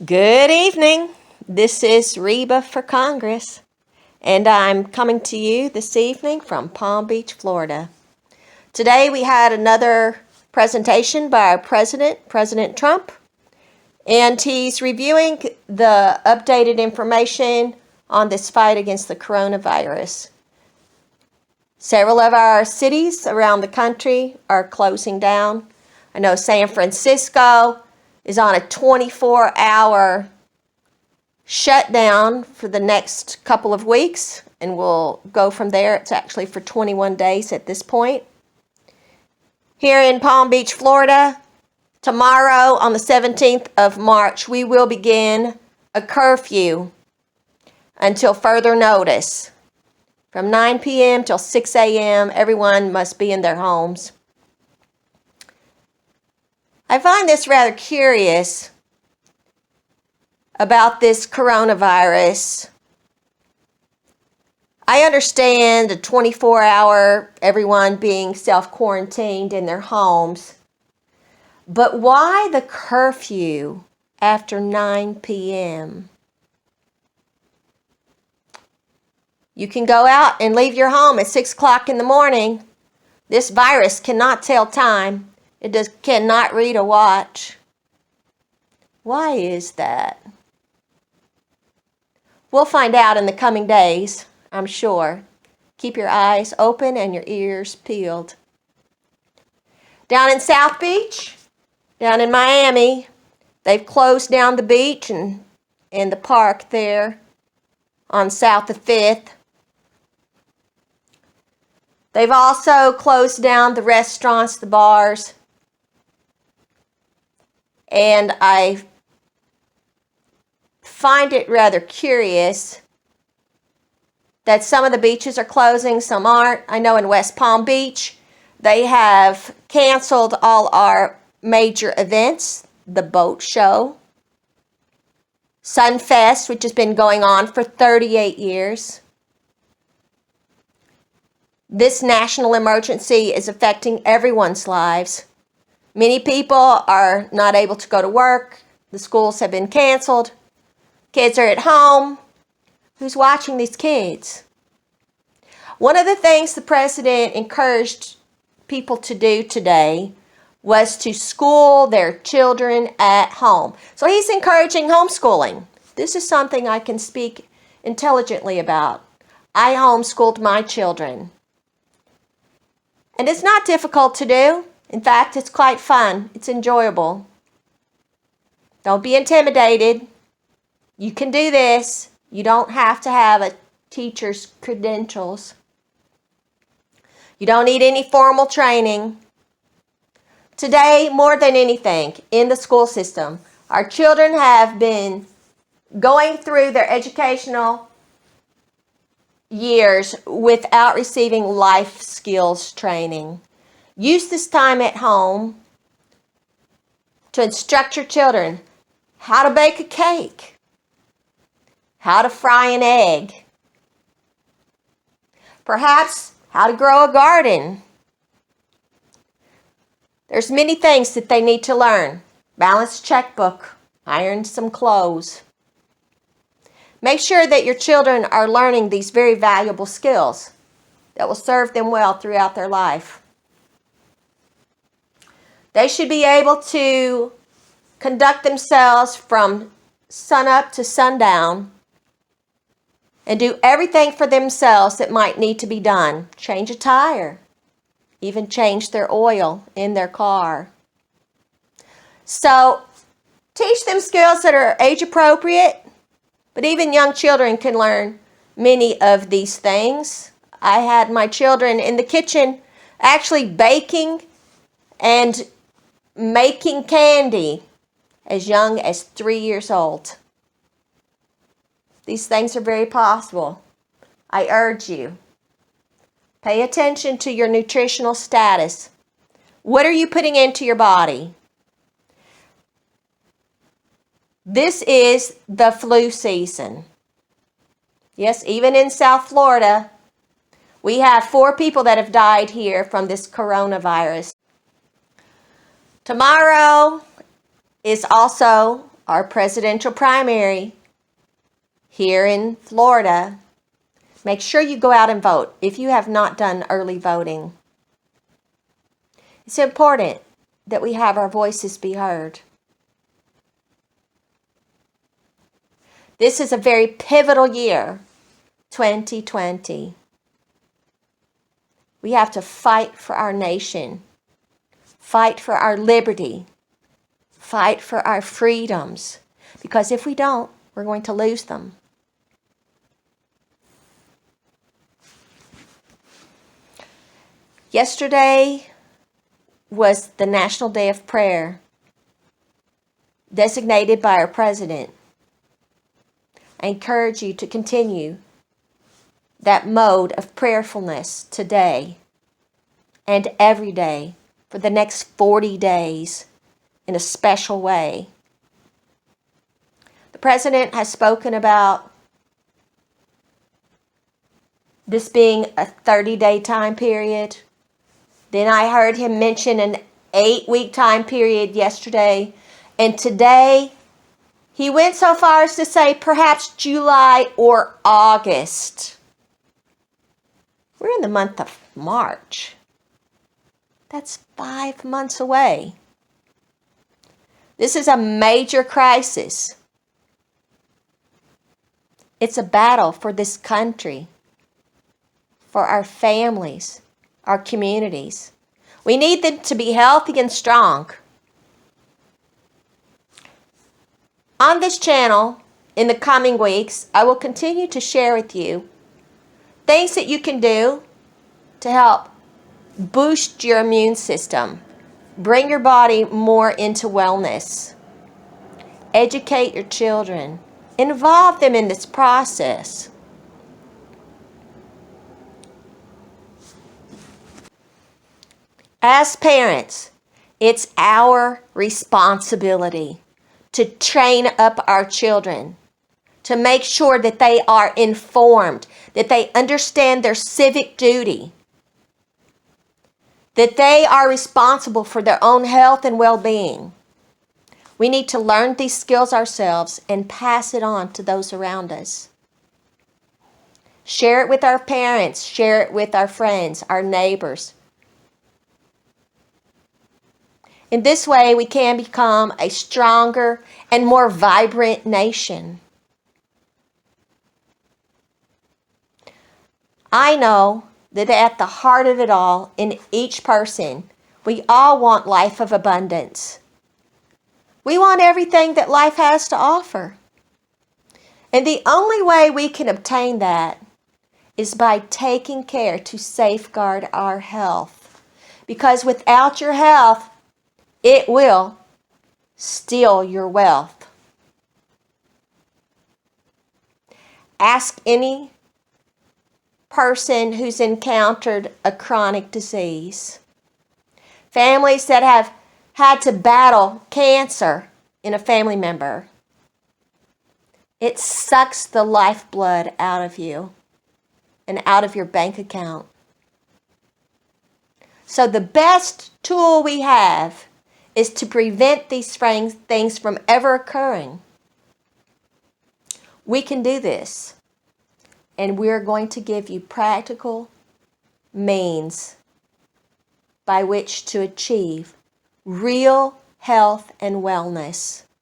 Good evening. This is Reba for Congress, and I'm coming to you this evening from Palm Beach, Florida. Today we had another presentation by our President, President Trump, and he's reviewing the updated information on this fight against the coronavirus. Several of our cities around the country are closing down. I know San Francisco is on a 24-hour shutdown for the next couple of weeks, and we'll go from there. It's actually for 21 days at this point. Here in Palm Beach, Florida, tomorrow on the 17th of March, we will begin a curfew until further notice. From 9 p.m. till 6 a.m., everyone must be in their homes. I find this rather curious about this coronavirus. I understand the 24-hour everyone being self-quarantined in their homes, but why the curfew after 9 p.m.? You can go out and leave your home at 6 o'clock in the morning. This virus cannot tell time. It cannot read a watch. Why is that? We'll find out in the coming days, I'm sure. Keep your eyes open and your ears peeled. Down in South Beach, down in Miami, they've closed down the beach and the park there on South of 5th. They've also closed down the restaurants, the bars. And I find it rather curious that some of the beaches are closing, some aren't. I know in West Palm Beach, they have canceled all our major events, the boat show, Sunfest, which has been going on for 38 years. This national emergency is affecting everyone's lives. Many people are not able to go to work. The schools have been canceled. Kids are at home. Who's watching these kids? One of the things the president encouraged people to do today was to school their children at home. So he's encouraging homeschooling. This is something I can speak intelligently about. I homeschooled my children. And it's not difficult to do. In fact, it's quite fun. It's enjoyable. Don't be intimidated. You can do this. You don't have to have a teacher's credentials. You don't need any formal training. Today, more than anything, in the school system, our children have been going through their educational years without receiving life skills training. Use this time at home to instruct your children how to bake a cake, how to fry an egg, perhaps how to grow a garden. There's many things that they need to learn. Balance checkbook, iron some clothes. Make sure that your children are learning these very valuable skills that will serve them well throughout their life. They should be able to conduct themselves from sunup to sundown and do everything for themselves that might need to be done. Change a tire, even change their oil in their car. So teach them skills that are age appropriate, but even young children can learn many of these things. I had my children in the kitchen actually baking and making candy as young as 3 years old. These things are very possible. I urge you, pay attention to your nutritional status. What are you putting into your body? This is the flu season. Yes, even in South Florida, we have 4 people that have died here from this coronavirus. Tomorrow is also our presidential primary here in Florida, make sure you go out and vote if you have not done early voting. It's important that we have our voices be heard. This is a very pivotal year, 2020. We have to fight for our nation, fight for our liberty, fight for our freedoms, because if we don't, we're going to lose them. Yesterday was the National Day of Prayer, designated by our president. I encourage you to continue that mode of prayerfulness today and every day for the next 40 days in a special way. The president has spoken about this being a 30-day time period. Then I heard him mention an 8-week time period yesterday. And today, he went so far as to say perhaps July or August. We're in the month of March. That's 5 months away. This is a major crisis. It's a battle for this country, for our families, our communities. We need them to be healthy and strong. On this channel, in the coming weeks, I will continue to share with you things that you can do to help boost your immune system, bring your body more into wellness, educate your children, involve them in this process. As parents, it's our responsibility to train up our children, to make sure that they are informed, that they understand their civic duty, that they are responsible for their own health and well-being. We need to learn these skills ourselves and pass it on to those around us. Share it with our parents, share it with our friends, our neighbors. In this way, we can become a stronger and more vibrant nation. I know that at the heart of it all, in each person, we all want life of abundance. We want everything that life has to offer. And the only way we can obtain that is by taking care to safeguard our health. Because without your health, it will steal your wealth. Ask any person who's encountered a chronic disease. Families that have had to battle cancer in a family member. It sucks the lifeblood out of you and out of your bank account. So the best tool we have is to prevent these things from ever occurring. We can do this, and we're going to give you practical means by which to achieve real health and wellness.